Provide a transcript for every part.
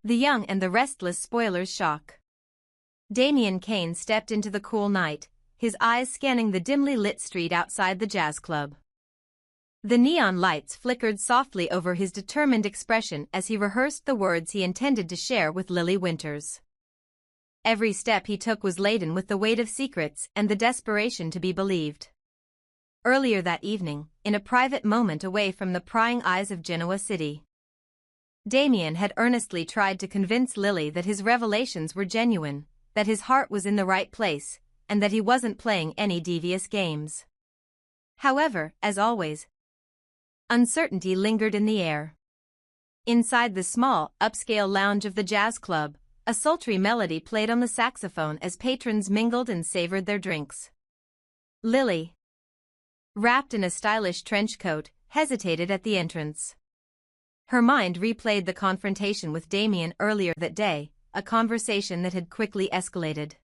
The Young and the Restless spoilers shock. Damian Kane stepped into the cool night, his eyes scanning the dimly lit street outside the jazz club. The neon lights flickered softly over his determined expression as he rehearsed the words he intended to share with Lily Winters. Every step he took was laden with the weight of secrets and the desperation to be believed. Earlier that evening, in a private moment away from the prying eyes of Genoa City, Damian had earnestly tried to convince Lily that his revelations were genuine, that his heart was in the right place, and that he wasn't playing any devious games. However, as always, uncertainty lingered in the air. Inside the small, upscale lounge of the jazz club, a sultry melody played on the saxophone as patrons mingled and savored their drinks. Lily, wrapped in a stylish trench coat, hesitated at the entrance. Her mind replayed the confrontation with Damian earlier that day, a conversation that had quickly escalated.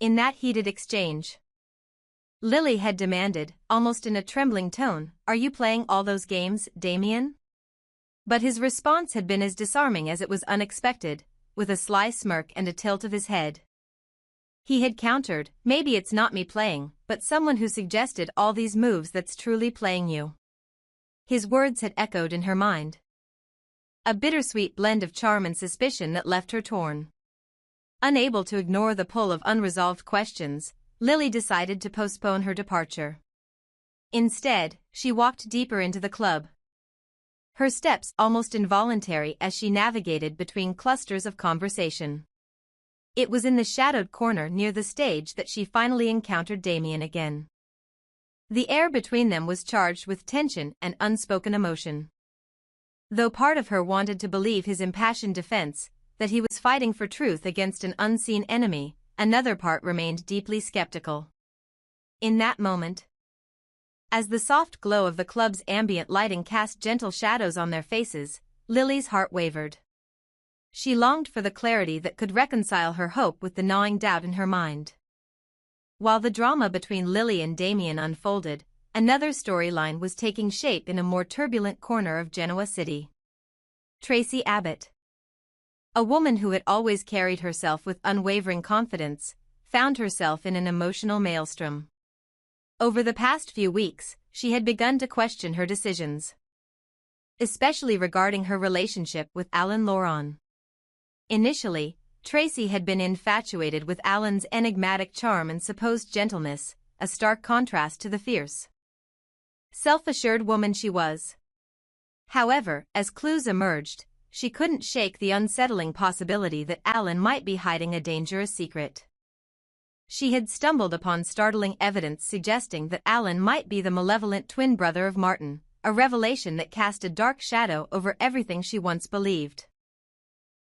In that heated exchange, Lily had demanded, almost in a trembling tone, "Are you playing all those games, Damian?" But his response had been as disarming as it was unexpected, with a sly smirk and a tilt of his head. He had countered, "Maybe it's not me playing, but someone who suggested all these moves that's truly playing you." His words had echoed in her mind, a bittersweet blend of charm and suspicion that left her torn. Unable to ignore the pull of unresolved questions, Lily decided to postpone her departure. Instead, she walked deeper into the club, her steps almost involuntary as she navigated between clusters of conversation. It was in the shadowed corner near the stage that she finally encountered Damian again. The air between them was charged with tension and unspoken emotion. Though part of her wanted to believe his impassioned defense, that he was fighting for truth against an unseen enemy, another part remained deeply skeptical. In that moment, as the soft glow of the club's ambient lighting cast gentle shadows on their faces, Lily's heart wavered. She longed for the clarity that could reconcile her hope with the gnawing doubt in her mind. While the drama between Lily and Damian unfolded, another storyline was taking shape in a more turbulent corner of Genoa City. Tracy Abbott, a woman who had always carried herself with unwavering confidence, found herself in an emotional maelstrom. Over the past few weeks, she had begun to question her decisions, especially regarding her relationship with Alan Laurent. Initially, Tracy had been infatuated with Alan's enigmatic charm and supposed gentleness, a stark contrast to the fierce, self-assured woman she was. However, as clues emerged, she couldn't shake the unsettling possibility that Alan might be hiding a dangerous secret. She had stumbled upon startling evidence suggesting that Alan might be the malevolent twin brother of Martin, a revelation that cast a dark shadow over everything she once believed.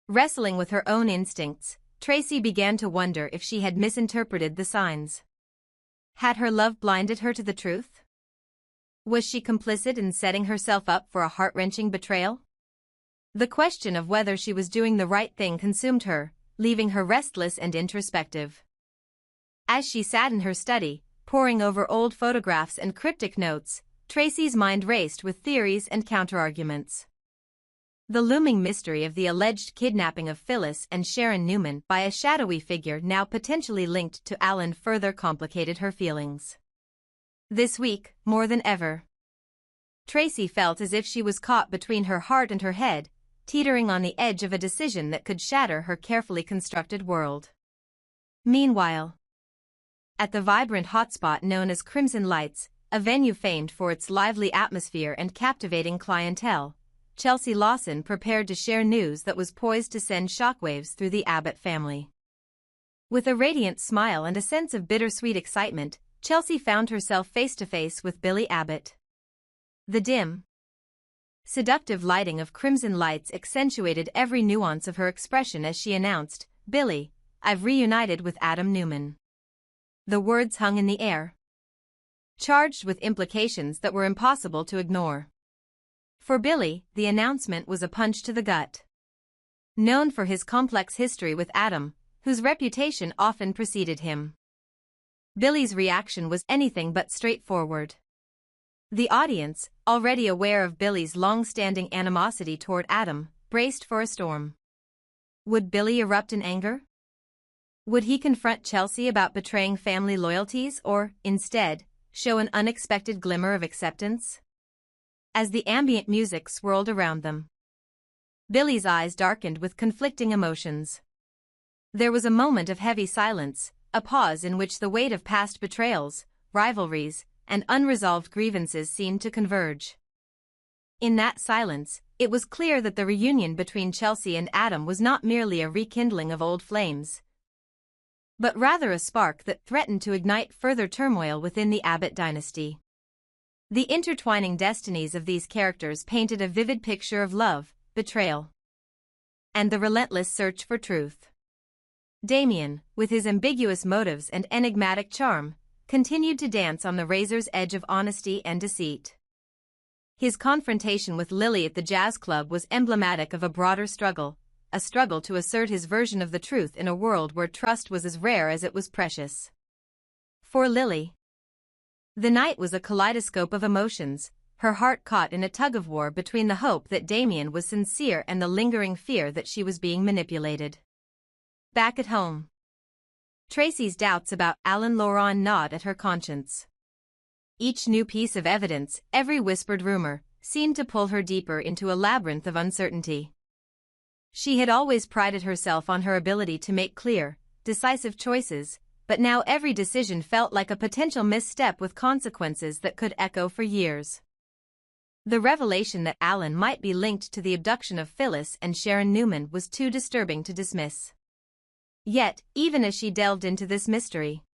Wrestling with her own instincts, Tracy began to wonder if she had misinterpreted the signs. Had her love blinded her to the truth? Was she complicit in setting herself up for a heart-wrenching betrayal? The question of whether she was doing the right thing consumed her, leaving her restless and introspective. As she sat in her study, poring over old photographs and cryptic notes, Tracy's mind raced with theories and counterarguments. The looming mystery of the alleged kidnapping of Phyllis and Sharon Newman by a shadowy figure now potentially linked to Alan further complicated her feelings. This week, more than ever, Tracy felt as if she was caught between her heart and her head, teetering on the edge of a decision that could shatter her carefully constructed world. Meanwhile, at the vibrant hotspot known as Crimson Lights, a venue famed for its lively atmosphere and captivating clientele, Chelsea Lawson prepared to share news that was poised to send shockwaves through the Abbott family. With a radiant smile and a sense of bittersweet excitement, Chelsea found herself face-to-face with Billy Abbott. The dim, seductive lighting of Crimson Lights accentuated every nuance of her expression as she announced, "Billy, I've reunited with Adam Newman." The words hung in the air, charged with implications that were impossible to ignore. For Billy, the announcement was a punch to the gut. Known for his complex history with Adam, whose reputation often preceded him, Billy's reaction was anything but straightforward. The audience, already aware of Billy's long-standing animosity toward Adam, braced for a storm. Would Billy erupt in anger? Would he confront Chelsea about betraying family loyalties or, instead, show an unexpected glimmer of acceptance? As the ambient music swirled around them, Billy's eyes darkened with conflicting emotions. There was a moment of heavy silence, a pause in which the weight of past betrayals, rivalries, and unresolved grievances seemed to converge. In that silence, it was clear that the reunion between Chelsea and Adam was not merely a rekindling of old flames, but rather a spark that threatened to ignite further turmoil within the Abbott dynasty. The intertwining destinies of these characters painted a vivid picture of love, betrayal, and the relentless search for truth. Damian, with his ambiguous motives and enigmatic charm, continued to dance on the razor's edge of honesty and deceit. His confrontation with Lily at the jazz club was emblematic of a broader struggle, a struggle to assert his version of the truth in a world where trust was as rare as it was precious. For Lily, the night was a kaleidoscope of emotions, her heart caught in a tug-of-war between the hope that Damian was sincere and the lingering fear that she was being manipulated. Back at home, Tracy's doubts about Alan Laurent gnawed at her conscience. Each new piece of evidence, every whispered rumor, seemed to pull her deeper into a labyrinth of uncertainty. She had always prided herself on her ability to make clear, decisive choices, but now every decision felt like a potential misstep with consequences that could echo for years. The revelation that Alan might be linked to the abduction of Phyllis and Sharon Newman was too disturbing to dismiss. Yet, even as she delved into this mystery,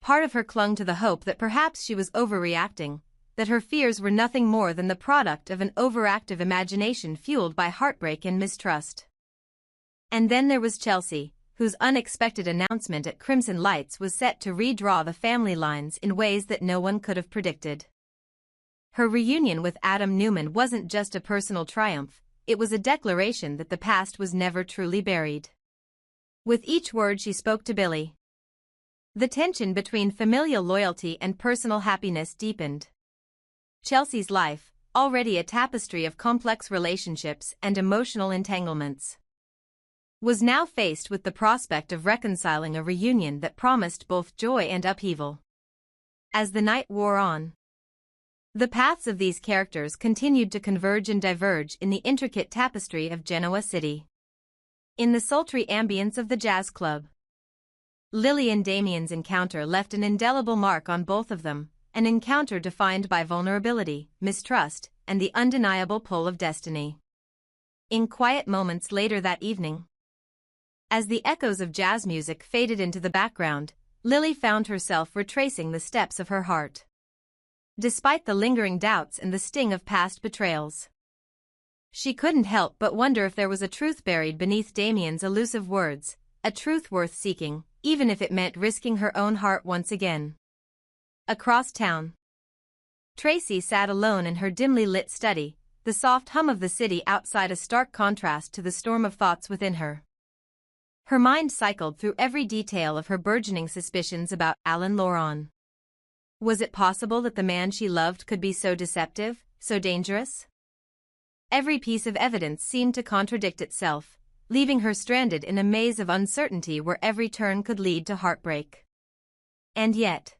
part of her clung to the hope that perhaps she was overreacting, that her fears were nothing more than the product of an overactive imagination fueled by heartbreak and mistrust. And then there was Chelsea, whose unexpected announcement at Crimson Lights was set to redraw the family lines in ways that no one could have predicted. Her reunion with Adam Newman wasn't just a personal triumph, it was a declaration that the past was never truly buried. With each word she spoke to Billy, the tension between familial loyalty and personal happiness deepened. Chelsea's life, already a tapestry of complex relationships and emotional entanglements, was now faced with the prospect of reconciling a reunion that promised both joy and upheaval. As the night wore on, the paths of these characters continued to converge and diverge in the intricate tapestry of Genoa City. In the sultry ambience of the jazz club, Lily and Damian's encounter left an indelible mark on both of them, an encounter defined by vulnerability, mistrust, and the undeniable pull of destiny. In quiet moments later that evening, as the echoes of jazz music faded into the background, Lily found herself retracing the steps of her heart. Despite the lingering doubts and the sting of past betrayals, she couldn't help but wonder if there was a truth buried beneath Damian's elusive words, a truth worth seeking, even if it meant risking her own heart once again. Across town, Tracy sat alone in her dimly lit study, the soft hum of the city outside a stark contrast to the storm of thoughts within her. Her mind cycled through every detail of her burgeoning suspicions about Alan Laurent. Was it possible that the man she loved could be so deceptive, so dangerous? Every piece of evidence seemed to contradict itself, leaving her stranded in a maze of uncertainty where every turn could lead to heartbreak. And yet,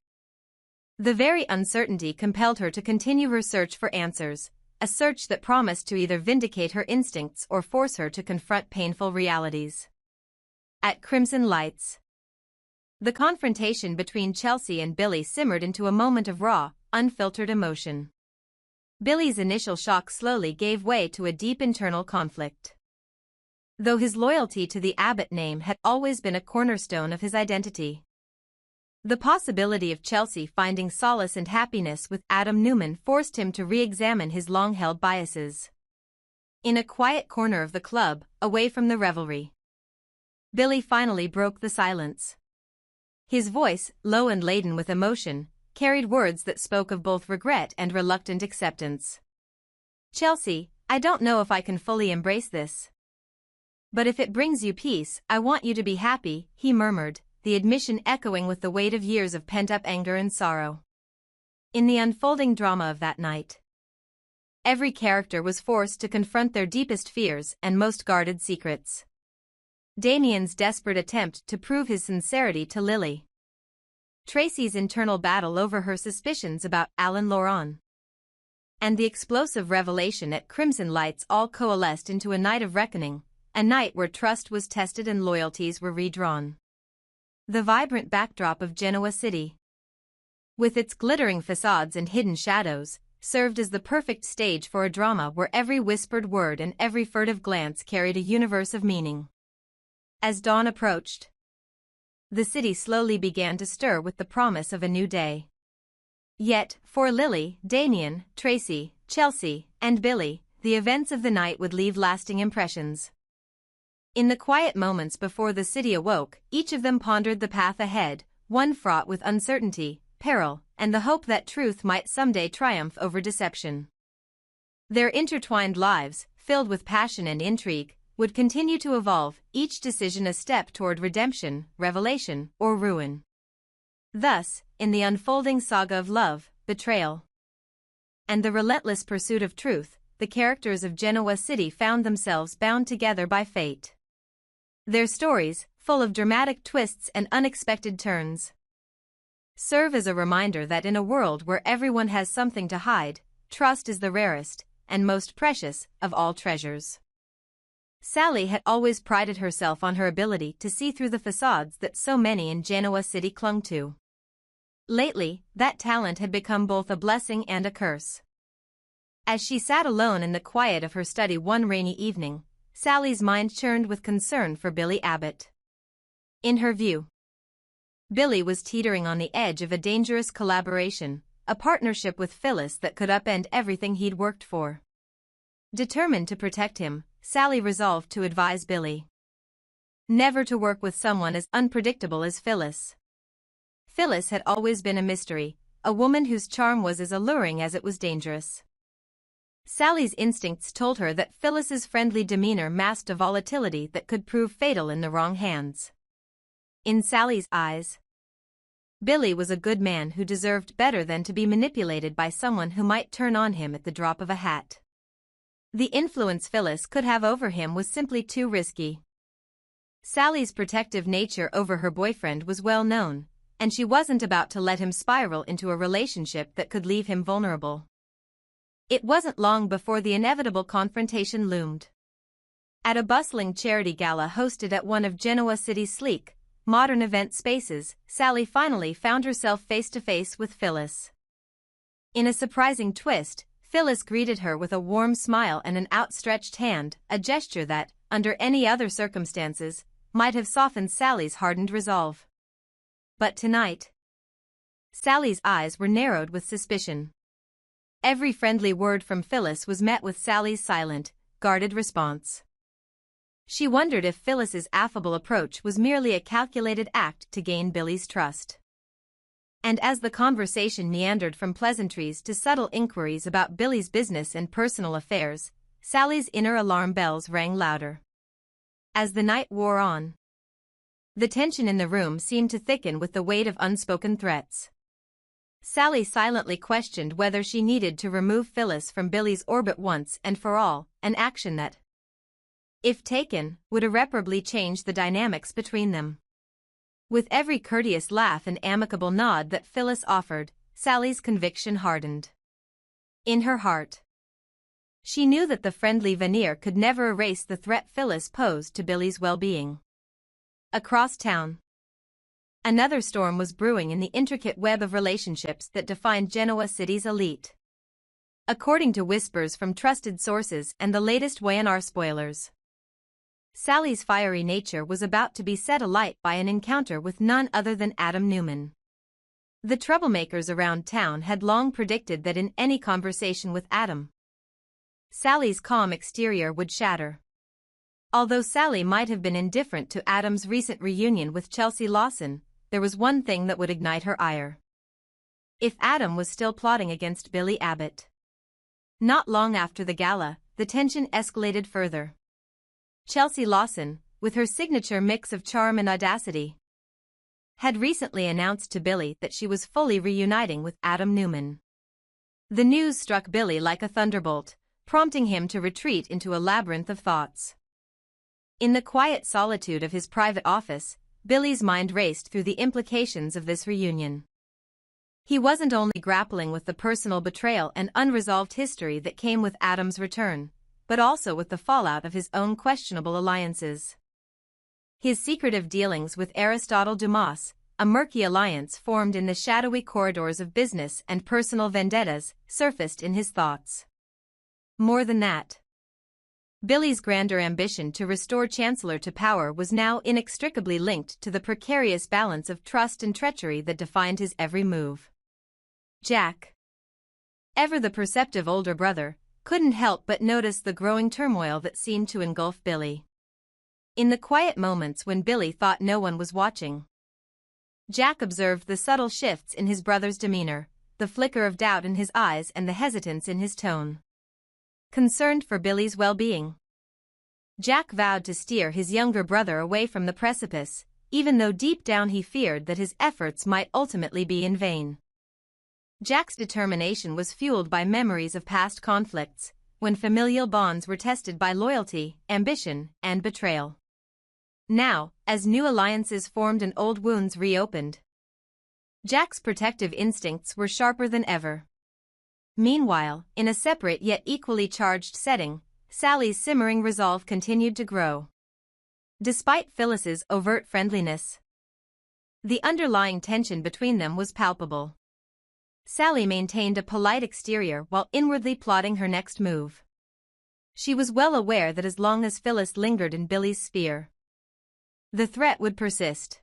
the very uncertainty compelled her to continue her search for answers, a search that promised to either vindicate her instincts or force her to confront painful realities. At Crimson Lights, the confrontation between Chelsea and Billy simmered into a moment of raw, unfiltered emotion. Billy's initial shock slowly gave way to a deep internal conflict. Though his loyalty to the Abbott name had always been a cornerstone of his identity, the possibility of Chelsea finding solace and happiness with Adam Newman forced him to re-examine his long-held biases. In a quiet corner of the club, away from the revelry, Billy finally broke the silence. His voice, low and laden with emotion, carried words that spoke of both regret and reluctant acceptance. "Chelsea, I don't know if I can fully embrace this. But if it brings you peace, I want you to be happy," he murmured, the admission echoing with the weight of years of pent-up anger and sorrow. In the unfolding drama of that night, every character was forced to confront their deepest fears and most guarded secrets. Damian's desperate attempt to prove his sincerity to Lily. Tracy's internal battle over her suspicions about Alan Laurent. And the explosive revelation at Crimson Lights all coalesced into a night of reckoning, a night where trust was tested and loyalties were redrawn. The vibrant backdrop of Genoa City, with its glittering facades and hidden shadows, served as the perfect stage for a drama where every whispered word and every furtive glance carried a universe of meaning. As dawn approached, the city slowly began to stir with the promise of a new day. Yet, for Lily, Damian, Tracy, Chelsea, and Billy, the events of the night would leave lasting impressions. In the quiet moments before the city awoke, each of them pondered the path ahead, one fraught with uncertainty, peril, and the hope that truth might someday triumph over deception. Their intertwined lives, filled with passion and intrigue, would continue to evolve, each decision a step toward redemption, revelation, or ruin. Thus, in the unfolding saga of love, betrayal, and the relentless pursuit of truth, the characters of Genoa City found themselves bound together by fate. Their stories, full of dramatic twists and unexpected turns, serve as a reminder that in a world where everyone has something to hide, trust is the rarest and most precious of all treasures. Sally had always prided herself on her ability to see through the facades that so many in Genoa City clung to. Lately, that talent had become both a blessing and a curse. As she sat alone in the quiet of her study one rainy evening, Sally's mind churned with concern for Billy Abbott. In her view, Billy was teetering on the edge of a dangerous collaboration, a partnership with Phyllis that could upend everything he'd worked for. Determined to protect him, Sally resolved to advise Billy never to work with someone as unpredictable as Phyllis. Phyllis had always been a mystery, a woman whose charm was as alluring as it was dangerous. Sally's instincts told her that Phyllis's friendly demeanor masked a volatility that could prove fatal in the wrong hands. In Sally's eyes, Billy was a good man who deserved better than to be manipulated by someone who might turn on him at the drop of a hat. The influence Phyllis could have over him was simply too risky. Sally's protective nature over her boyfriend was well known, and she wasn't about to let him spiral into a relationship that could leave him vulnerable. It wasn't long before the inevitable confrontation loomed. At a bustling charity gala hosted at one of Genoa City's sleek, modern event spaces, Sally finally found herself face-to-face with Phyllis. In a surprising twist, Phyllis greeted her with a warm smile and an outstretched hand, a gesture that, under any other circumstances, might have softened Sally's hardened resolve. But tonight, Sally's eyes were narrowed with suspicion. Every friendly word from Phyllis was met with Sally's silent, guarded response. She wondered if Phyllis's affable approach was merely a calculated act to gain Billy's trust. And as the conversation meandered from pleasantries to subtle inquiries about Billy's business and personal affairs, Sally's inner alarm bells rang louder. As the night wore on, the tension in the room seemed to thicken with the weight of unspoken threats. Sally silently questioned whether she needed to remove Phyllis from Billy's orbit once and for all, an action that, if taken, would irreparably change the dynamics between them. With every courteous laugh and amicable nod that Phyllis offered, Sally's conviction hardened. In her heart, she knew that the friendly veneer could never erase the threat Phyllis posed to Billy's well-being. Across town, another storm was brewing in the intricate web of relationships that defined Genoa City's elite. According to whispers from trusted sources and the latest Y&R spoilers, Sally's fiery nature was about to be set alight by an encounter with none other than Adam Newman. The troublemakers around town had long predicted that in any conversation with Adam, Sally's calm exterior would shatter. Although Sally might have been indifferent to Adam's recent reunion with Chelsea Lawson, there was one thing that would ignite her ire. If Adam was still plotting against Billy Abbott. Not long after the gala, the tension escalated further. Chelsea Lawson, with her signature mix of charm and audacity, had recently announced to Billy that she was fully reuniting with Adam Newman. The news struck Billy like a thunderbolt, prompting him to retreat into a labyrinth of thoughts. In the quiet solitude of his private office, Billy's mind raced through the implications of this reunion. He wasn't only grappling with the personal betrayal and unresolved history that came with Adam's return, but also with the fallout of his own questionable alliances. His secretive dealings with Aristotle Dumas, a murky alliance formed in the shadowy corridors of business and personal vendettas, surfaced in his thoughts. More than that, Billy's grander ambition to restore Chancellor to power was now inextricably linked to the precarious balance of trust and treachery that defined his every move. Jack, ever the perceptive older brother, couldn't help but notice the growing turmoil that seemed to engulf Billy. In the quiet moments when Billy thought no one was watching, Jack observed the subtle shifts in his brother's demeanor, the flicker of doubt in his eyes and the hesitance in his tone. Concerned for Billy's well-being, Jack vowed to steer his younger brother away from the precipice, even though deep down he feared that his efforts might ultimately be in vain. Jack's determination was fueled by memories of past conflicts, when familial bonds were tested by loyalty, ambition, and betrayal. Now, as new alliances formed and old wounds reopened, Jack's protective instincts were sharper than ever. Meanwhile, in a separate yet equally charged setting, Sally's simmering resolve continued to grow. Despite Phyllis's overt friendliness, the underlying tension between them was palpable. Sally maintained a polite exterior while inwardly plotting her next move. She was well aware that as long as Phyllis lingered in Billy's sphere, the threat would persist.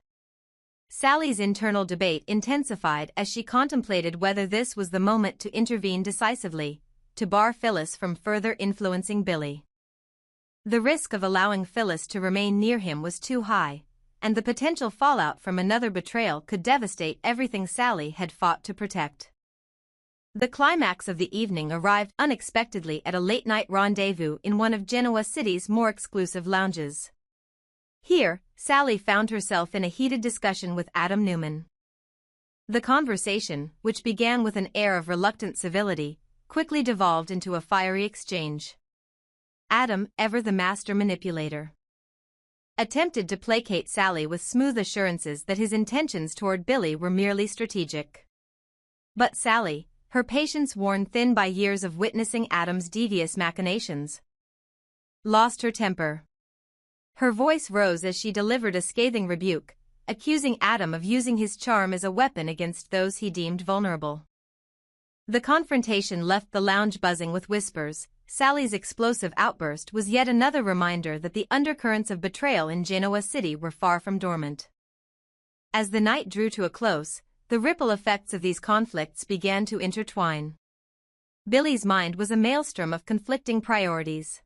Sally's internal debate intensified as she contemplated whether this was the moment to intervene decisively, to bar Phyllis from further influencing Billy. The risk of allowing Phyllis to remain near him was too high, and the potential fallout from another betrayal could devastate everything Sally had fought to protect. The climax of the evening arrived unexpectedly at a late-night rendezvous in one of Genoa City's more exclusive lounges. Here, Sally found herself in a heated discussion with Adam Newman. The conversation, which began with an air of reluctant civility, quickly devolved into a fiery exchange. Adam, ever the master manipulator, attempted to placate Sally with smooth assurances that his intentions toward Billy were merely strategic. But Sally, her patience worn thin by years of witnessing Adam's devious machinations, lost her temper. Her voice rose as she delivered a scathing rebuke, accusing Adam of using his charm as a weapon against those he deemed vulnerable. The confrontation left the lounge buzzing with whispers. Sally's explosive outburst was yet another reminder that the undercurrents of betrayal in Genoa City were far from dormant. As the night drew to a close, the ripple effects of these conflicts began to intertwine. Billy's mind was a maelstrom of conflicting priorities.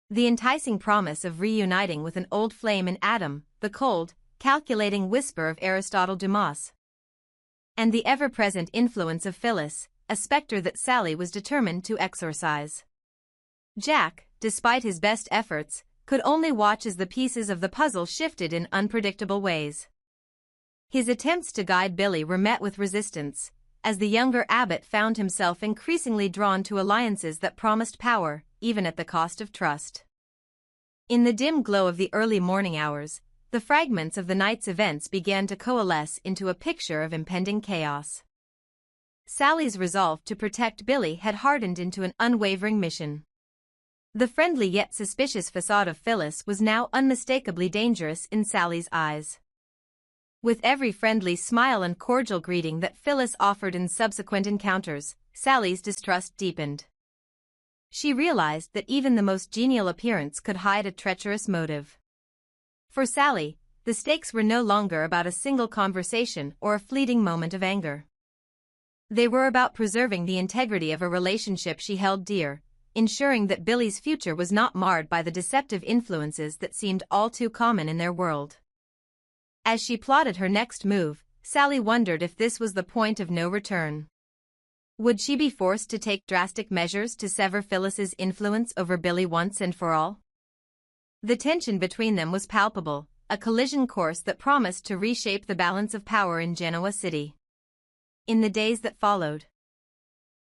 The enticing promise of reuniting with an old flame in Adam, the cold, calculating whisper of Aristotle Dumas, and the ever-present influence of Phyllis, a specter that Sally was determined to exorcise. Jack, despite his best efforts, could only watch as the pieces of the puzzle shifted in unpredictable ways. His attempts to guide Billy were met with resistance, as the younger Abbot found himself increasingly drawn to alliances that promised power, even at the cost of trust. In the dim glow of the early morning hours, the fragments of the night's events began to coalesce into a picture of impending chaos. Sally's resolve to protect Billy had hardened into an unwavering mission. The friendly yet suspicious facade of Phyllis was now unmistakably dangerous in Sally's eyes. With every friendly smile and cordial greeting that Phyllis offered in subsequent encounters, Sally's distrust deepened. She realized that even the most genial appearance could hide a treacherous motive. For Sally, the stakes were no longer about a single conversation or a fleeting moment of anger. They were about preserving the integrity of a relationship she held dear, ensuring that Billy's future was not marred by the deceptive influences that seemed all too common in their world. As she plotted her next move, Sally wondered if this was the point of no return. Would she be forced to take drastic measures to sever Phyllis's influence over Billy once and for all? The tension between them was palpable, a collision course that promised to reshape the balance of power in Genoa City. In the days that followed,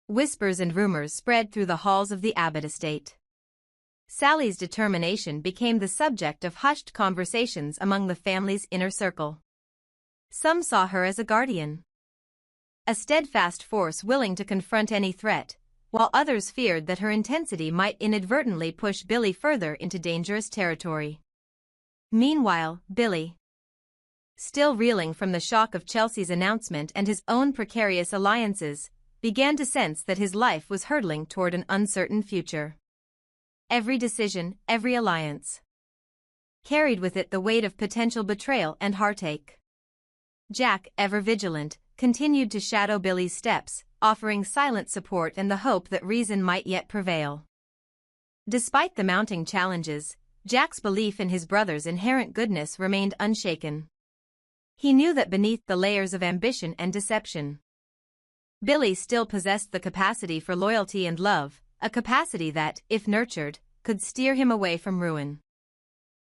whispers and rumors spread through the halls of the Abbot estate. Sally's determination became the subject of hushed conversations among the family's inner circle. Some saw her as a guardian, a steadfast force willing to confront any threat, while others feared that her intensity might inadvertently push Billy further into dangerous territory. Meanwhile, Billy, still reeling from the shock of Chelsea's announcement and his own precarious alliances, began to sense that his life was hurtling toward an uncertain future. Every decision, every alliance, carried with it the weight of potential betrayal and heartache. Jack, ever vigilant, continued to shadow Billy's steps, offering silent support and the hope that reason might yet prevail. Despite the mounting challenges, Jack's belief in his brother's inherent goodness remained unshaken. He knew that beneath the layers of ambition and deception, Billy still possessed the capacity for loyalty and love, a capacity that, if nurtured, could steer him away from ruin.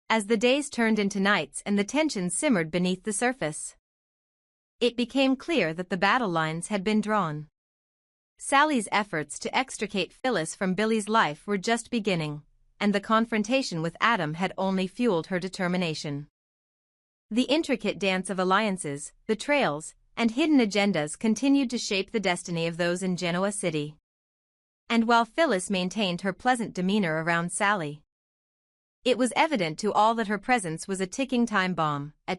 As the days turned into nights and the tension simmered beneath the surface, it became clear that the battle lines had been drawn. Sally's efforts to extricate Phyllis from Billy's life were just beginning, and the confrontation with Adam had only fueled her determination. The intricate dance of alliances, betrayals, and hidden agendas continued to shape the destiny of those in Genoa City. And while Phyllis maintained her pleasant demeanor around Sally, it was evident to all that her presence was a ticking time bomb, a